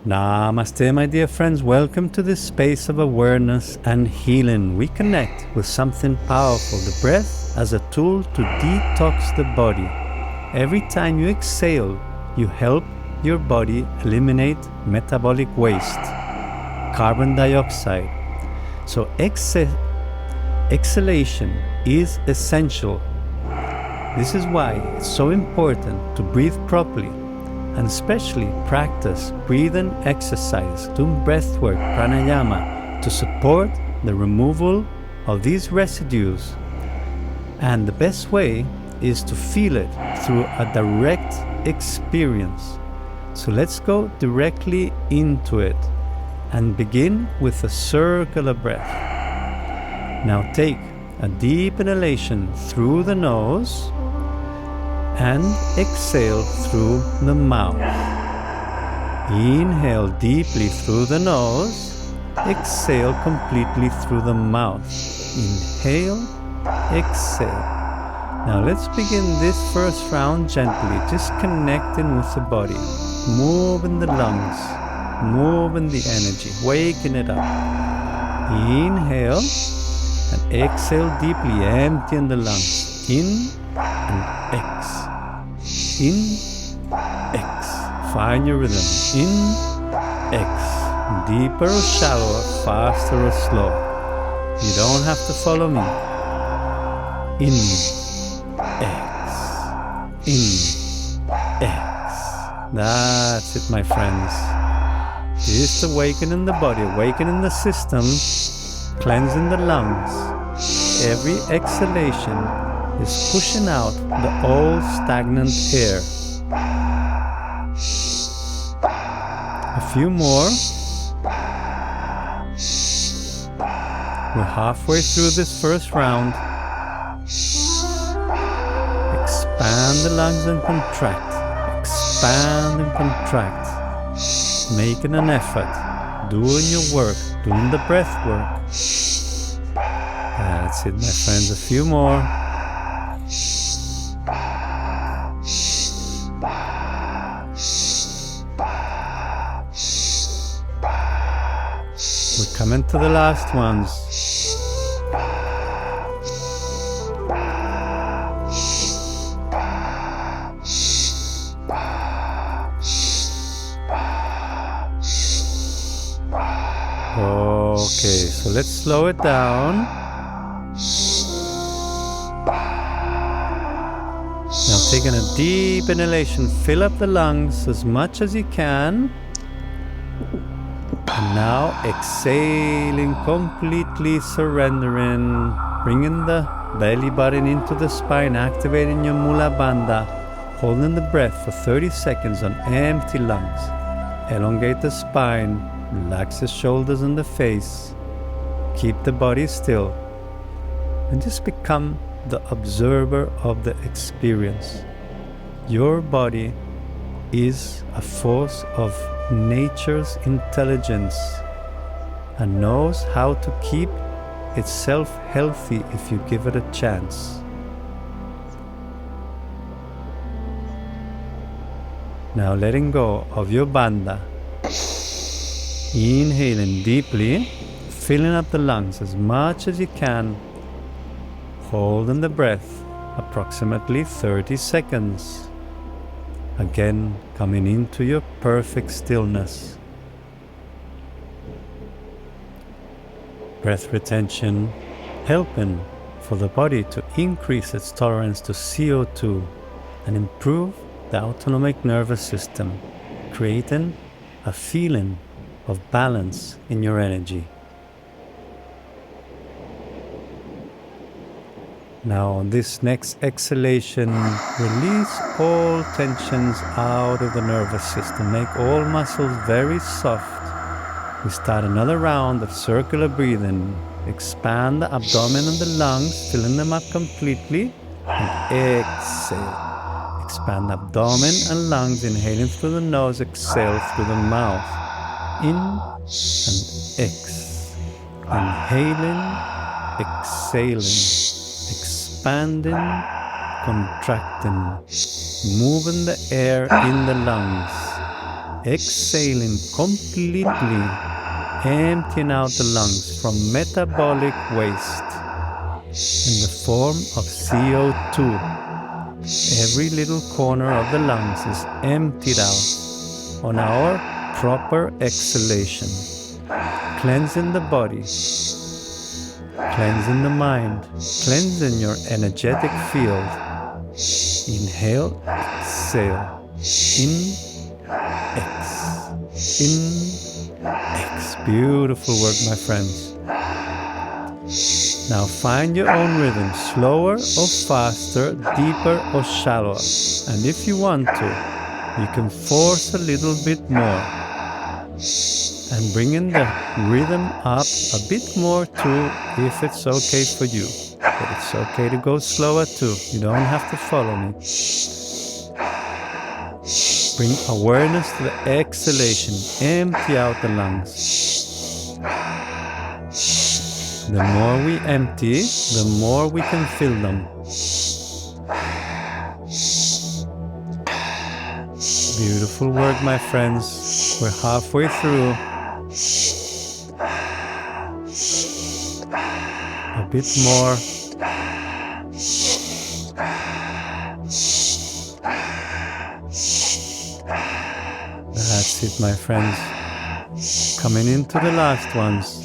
Namaste, my dear friends. Welcome to this space of awareness and healing. We connect with something powerful, the breath as a tool to detox the body. Every time you exhale, you help your body eliminate metabolic waste, carbon dioxide. So exhalation is essential. This is why it's so important to breathe properly, and especially practice breathing exercise, doing breath work, pranayama, to support the removal of these residues. And the best way is to feel it through a direct experience. So let's go directly into it and begin with a circular breath. Now take a deep inhalation through the nose and exhale through the mouth. Inhale deeply through the nose, exhale completely through the mouth. Inhale, exhale. Now let's begin this first round gently, just connecting with the body, moving the lungs, moving the energy, waking it up. Inhale and exhale deeply, emptying the lungs. In and exhale. In, X. Find your rhythm. In, X. Deeper or shallower, faster or slow. You don't have to follow me. In, X. In, X. That's it, my friends. This is awakening the body, awakening the system, cleansing the lungs. Every exhalation is pushing out the old stagnant air. A few more. We're halfway through this first round. Expand the lungs and contract. Expand and contract. Making an effort. Doing your work. Doing the breath work. That's it, my friends. A few more. We're coming to the last ones. Okay, so let's slow it down. Now taking a deep inhalation, fill up the lungs as much as you can. And now exhaling, completely surrendering, bringing the belly button into the spine, activating your mula bandha, holding the breath for 30 seconds on empty lungs. Elongate the spine, relax the shoulders and the face, keep the body still, and just become the observer of the experience. Your body is a force of nature's intelligence and knows how to keep itself healthy if you give it a chance. Now letting go of your bandha, inhaling deeply, filling up the lungs as much as you can, holding the breath approximately 30 seconds. Again, coming into your perfect stillness. Breath retention helping for the body to increase its tolerance to CO2 and improve the autonomic nervous system, creating a feeling of balance in your energy. Now on this next exhalation, release all tensions out of the nervous system. Make all muscles very soft. We start another round of circular breathing. Expand the abdomen and the lungs, filling them up completely. And exhale. Expand the abdomen and lungs, inhaling through the nose, exhale through the mouth. In and exhale. Inhaling, exhaling. Expanding, contracting, moving the air in the lungs. exhaling completely, emptying out the lungs from metabolic waste in the form of CO2. Every little corner of the lungs is emptied out on our proper exhalation, cleansing the body, cleansing the mind, cleansing your energetic field. Inhale, exhale. In, X. Beautiful work, my friends. Now find your own rhythm, slower or faster, deeper or shallower. And if you want to, you can force a little bit more. And bringing the rhythm up a bit more too, if it's okay for you. But it's okay to go slower too. You don't have to follow me. Bring awareness to the exhalation. Empty out the lungs. The more we empty, the more we can fill them. Beautiful work, my friends. We're halfway through. A bit more. That's it, my friends. Coming into the last ones.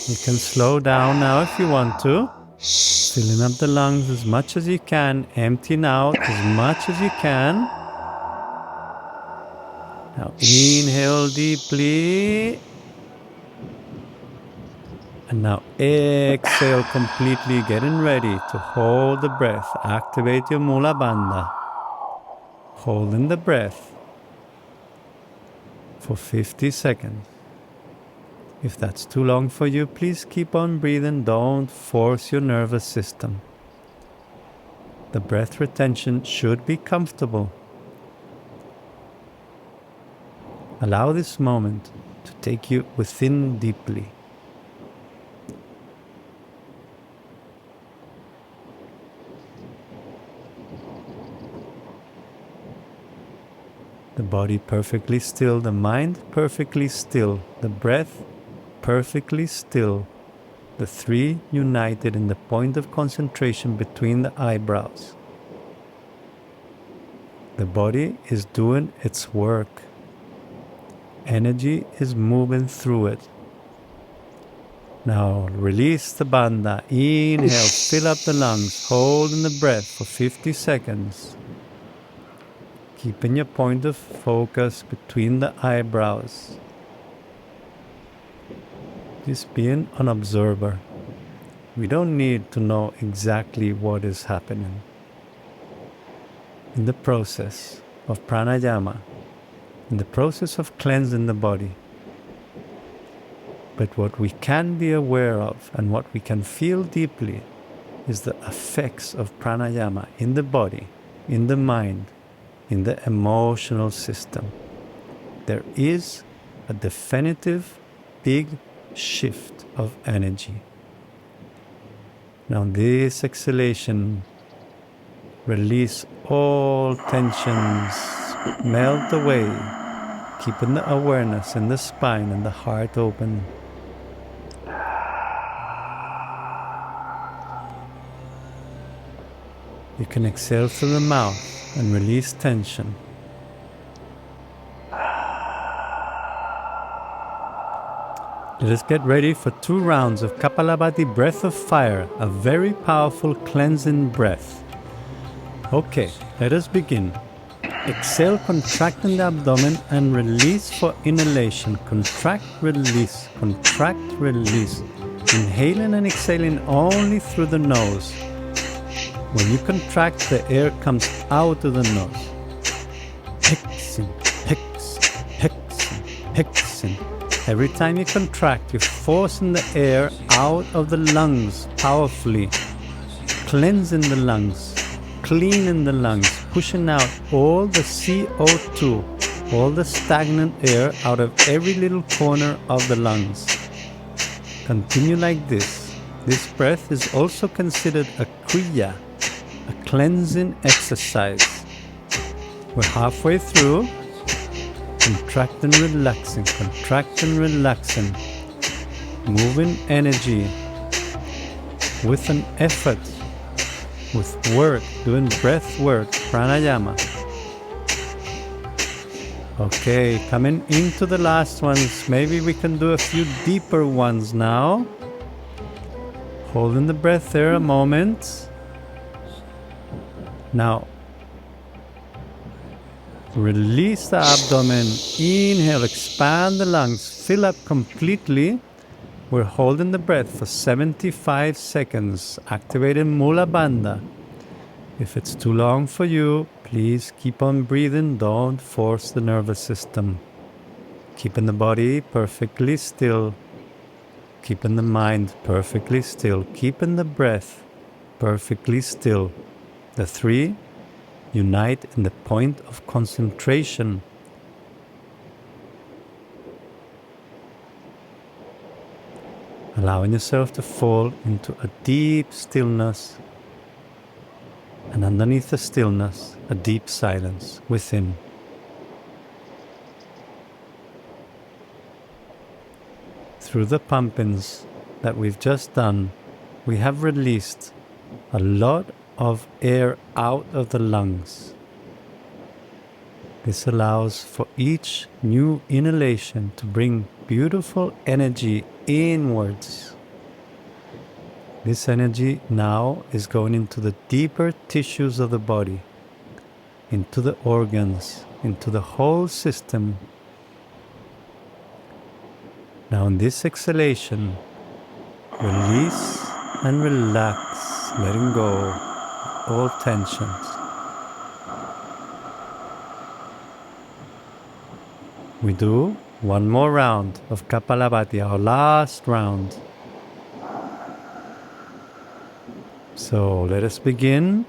You can slow down now if you want to. Filling up the lungs as much as you can, emptying out as much as you can. Now inhale deeply. And now exhale completely, getting ready to hold the breath. Activate your Mula Bandha. Holding the breath for 50 seconds. If that's too long for you, please keep on breathing. Don't force your nervous system. The breath retention should be comfortable. Allow this moment to take you within deeply. The body perfectly still, the mind perfectly still, the breath perfectly still, the three united in the point of concentration between the eyebrows. The body is doing its work. Energy is moving through it. Now release the bandha. Inhale, fill up the lungs, holding the breath for 50 seconds. Keeping your point of focus between the eyebrows. Just being an observer. We don't need to know exactly what is happening. In the process of pranayama, in the process of cleansing the body. But what we can be aware of and what we can feel deeply is the effects of pranayama in the body, in the mind, in the emotional system. There is a definitive big shift of energy. Now this exhalation, release all tensions, melt away, keeping the awareness in the spine and the heart open. You can exhale through the mouth and release tension. Let us get ready for 2 rounds of Kapalabhati breath of fire, a very powerful cleansing breath. Okay, let us begin. Exhale, contracting the abdomen and release for inhalation. Contract, release, contract, release. Inhaling and exhaling only through the nose. When you contract, the air comes out of the nose. Hexing, hexing, hexing, hexing. Every time you contract, you're forcing the air out of the lungs powerfully. cleansing the lungs, cleaning the lungs, pushing out all the CO2, all the stagnant air out of every little corner of the lungs. Continue like this. This breath is also considered a kriya, a cleansing exercise. We're halfway through. Contract and relaxing, contract and relaxing. Moving energy with an effort, with work, doing breath work, pranayama. Okay, coming into the last ones. Maybe we can do a few deeper ones now. Holding the breath there a moment. Now, release the abdomen. Inhale, expand the lungs, fill up completely. We're holding the breath for 75 seconds. Activating Mula Bandha. If it's too long for you, please keep on breathing. Don't force the nervous system. Keeping the body perfectly still. Keeping the mind perfectly still. Keeping the breath perfectly still. The three unite in the point of concentration. Allowing yourself to fall into a deep stillness, and underneath the stillness, a deep silence within. Through the pumpings that we've just done, we have released a lot of air out of the lungs. This allows for each new inhalation to bring beautiful energy inwards. This energy now is going into the deeper tissues of the body, into the organs, into the whole system. Now in this exhalation, release and relax, letting go of all tensions. We do one more round of Kapalabhati, our last round. So let us begin.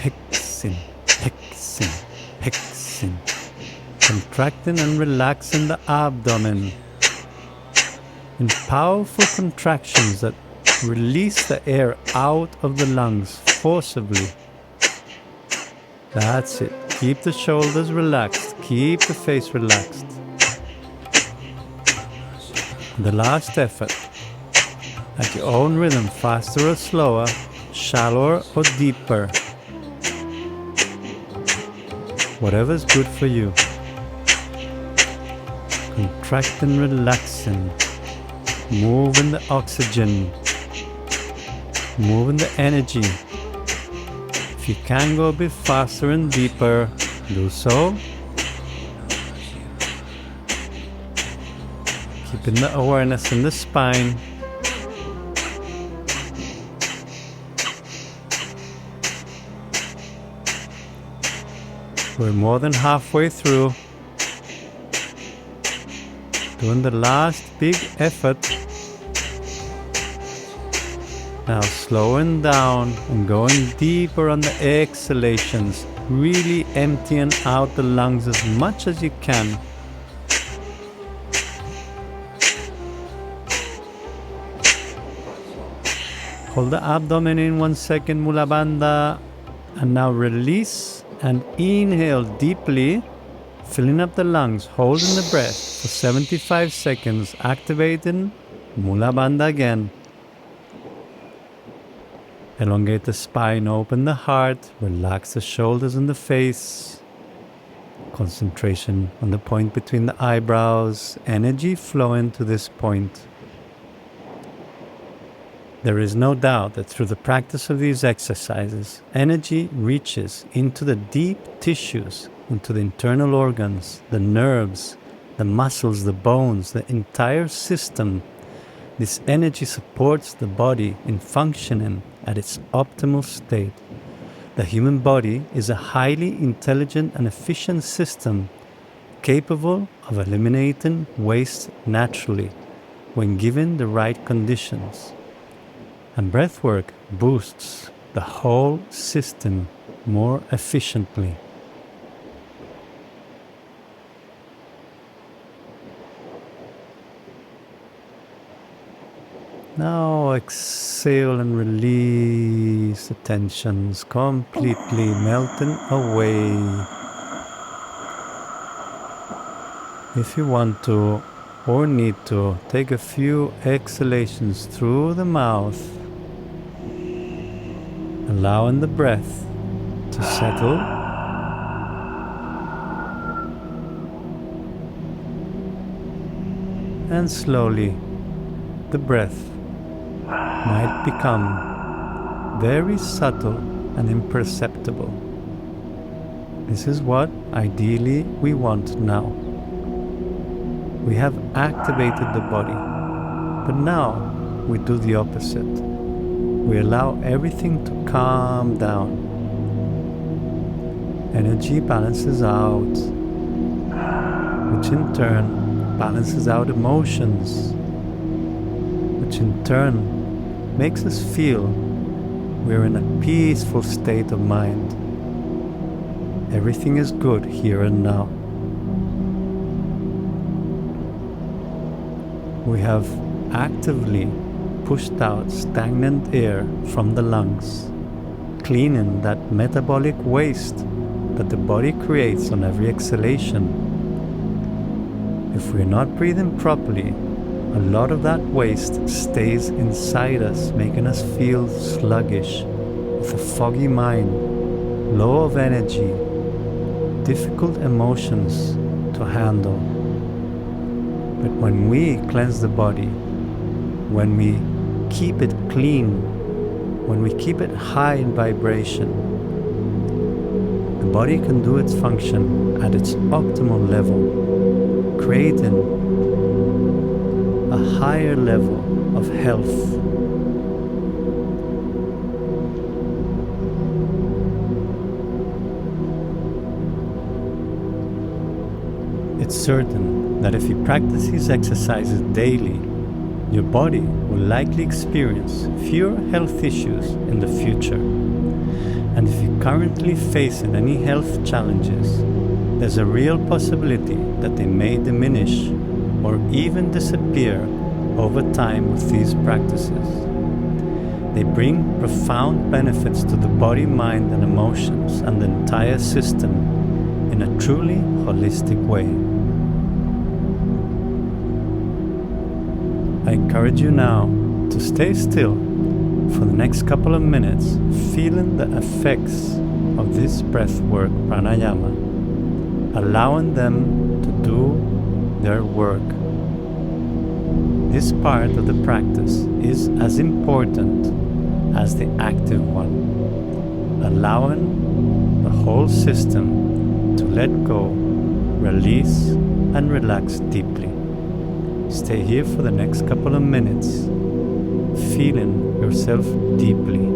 Hexing, hexing, hexing. Contracting and relaxing the abdomen in powerful contractions that release the air out of the lungs forcibly. That's it. Keep the shoulders relaxed. Keep the face relaxed. The last effort. At your own rhythm, faster or slower, shallower or deeper. Whatever's good for you. Contracting, relaxing. Moving the oxygen. Moving the energy. If you can go a bit faster and deeper, do so. Keeping the awareness in the spine. We're more than halfway through. Doing the last big effort. Now slowing down and going deeper on the exhalations, really emptying out the lungs as much as you can. Hold the abdomen in 1 second, Mula Bandha, and now release and inhale deeply, filling up the lungs, holding the breath for 75 seconds, activating Mula Bandha again. Elongate the spine, open the heart, relax the shoulders and the face. Concentration on the point between the eyebrows, energy flowing to this point. There is no doubt that through the practice of these exercises, energy reaches into the deep tissues, into the internal organs, the nerves, the muscles, the bones, the entire system. This energy supports the body in functioning at its optimal state. The human body is a highly intelligent and efficient system capable of eliminating waste naturally. when given the right conditions. And breathwork boosts the whole system more efficiently. Now exhale and release the tensions, completely melting away. If you want to or need to, take a few exhalations through the mouth, allowing the breath to settle. And slowly the breath might become very subtle and imperceptible. This is what ideally we want now. We have activated the body, but now we do the opposite. We allow everything to calm down. Energy balances out, which in turn balances out emotions, which in turn makes us feel we're in a peaceful state of mind. Everything is good here and now. We have actively pushed out stagnant air from the lungs, cleaning that metabolic waste that the body creates on every exhalation. If we're not breathing properly, a lot of that waste stays inside us, making us feel sluggish, with a foggy mind, low of energy, difficult emotions to handle. But when we cleanse the body, when we keep it clean, when we keep it high in vibration, the body can do its function at its optimal level, creating a higher level of health. It's certain that if you practice these exercises daily, your body will likely experience fewer health issues in the future. And if you're currently facing any health challenges, there's a real possibility that they may diminish or even disappear over time with these practices. They bring profound benefits to the body, mind, and emotions and the entire system in a truly holistic way. I encourage you now to stay still for the next couple of minutes, feeling the effects of this breath work, pranayama, allowing them to do their work. This part of the practice is as important as the active one, allowing the whole system to let go, release, and relax deeply. Stay here for the next couple of minutes, feeling yourself deeply.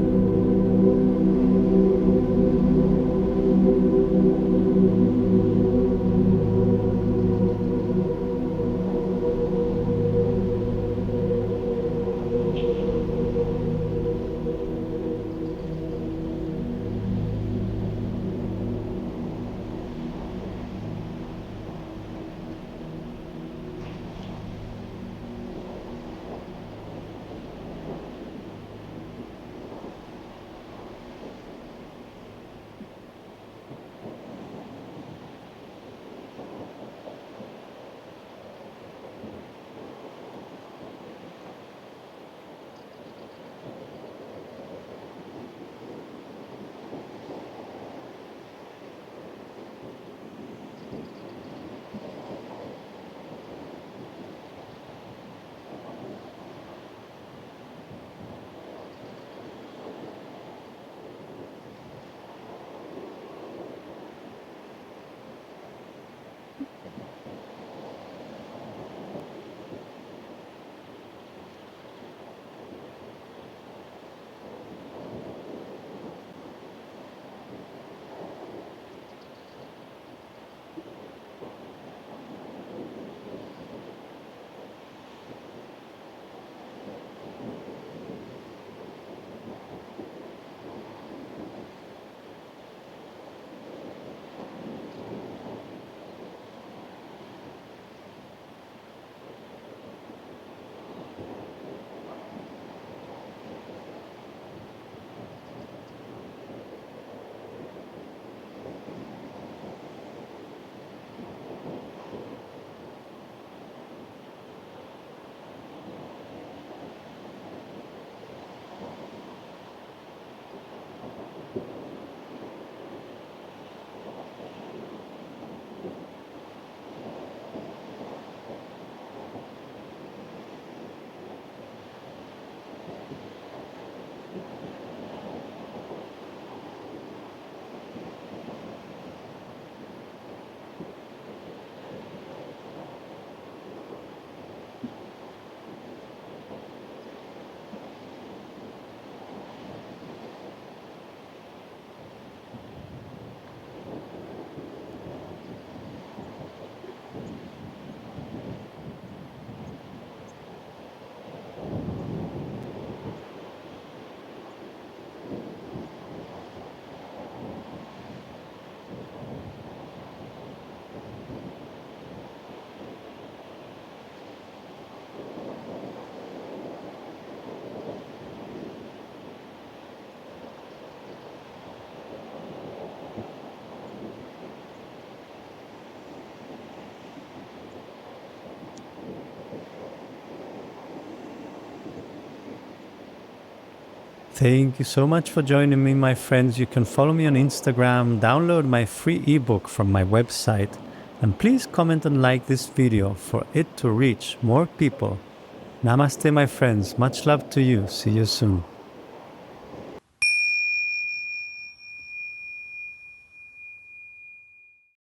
Thank you so much for joining me, my friends. You can follow me on Instagram, download my free ebook from my website, and please comment and like this video for it to reach more people. Namaste, my friends. Much love to you. See you soon.